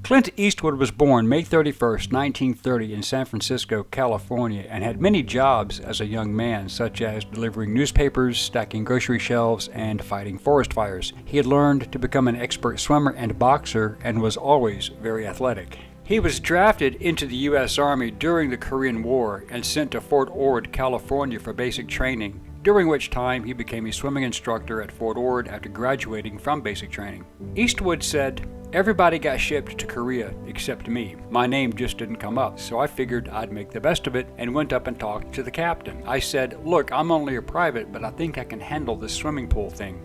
Clint Eastwood was born May 31st, 1930 in San Francisco, California, and had many jobs as a young man, such as delivering newspapers, stacking grocery shelves, and fighting forest fires. He had learned to become an expert swimmer and boxer and was always very athletic. He was drafted into the U.S. Army during the Korean War and sent to Fort Ord, California for basic training, during which time he became a swimming instructor at Fort Ord after graduating from basic training. Eastwood said, "Everybody got shipped to Korea except me. My name just didn't come up, so I figured I'd make the best of it and went up and talked to the captain. I said, 'Look, I'm only a private, but I think I can handle this swimming pool thing.'"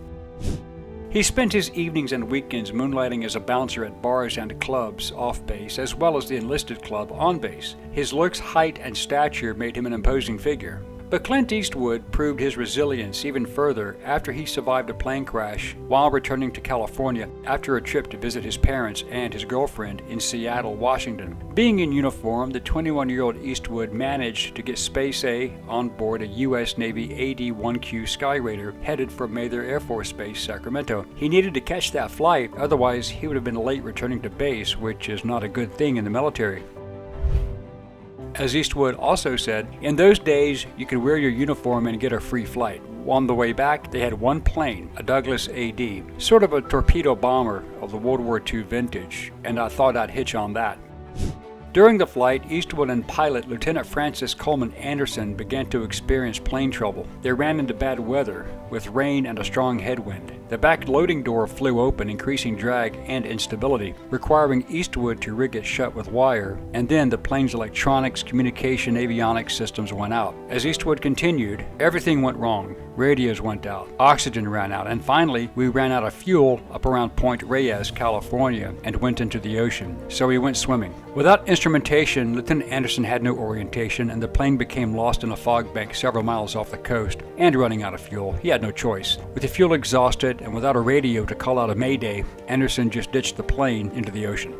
He spent his evenings and weekends moonlighting as a bouncer at bars and clubs off base, as well as the enlisted club on base. His looks, height, and stature made him an imposing figure. But Clint Eastwood proved his resilience even further after he survived a plane crash while returning to California after a trip to visit his parents and his girlfriend in Seattle, Washington. Being in uniform, the 21-year-old Eastwood managed to get Space A on board a U.S. Navy AD-1Q Skyraider headed for Mather Air Force Base, Sacramento. He needed to catch that flight, otherwise he would have been late returning to base, which is not a good thing in the military. As Eastwood also said, in those days you could wear your uniform and get a free flight. On the way back, they had one plane, a Douglas AD, sort of a torpedo bomber of the World War II vintage, and I thought I'd hitch on that. During the flight, Eastwood and pilot Lieutenant Francis Coleman Anderson began to experience plane trouble. They ran into bad weather, with rain and a strong headwind. The back loading door flew open, increasing drag and instability, requiring Eastwood to rig it shut with wire, and then the plane's electronics, communication, avionics systems went out. As Eastwood continued, everything went wrong. Radios went out, oxygen ran out, and finally we ran out of fuel up around Point Reyes, California, and went into the ocean, so we went swimming. Without instrumentation, Lieutenant Anderson had no orientation, and the plane became lost in a fog bank several miles off the coast, and running out of fuel. He had no choice. With the fuel exhausted and without a radio to call out a mayday, Anderson just ditched the plane into the ocean.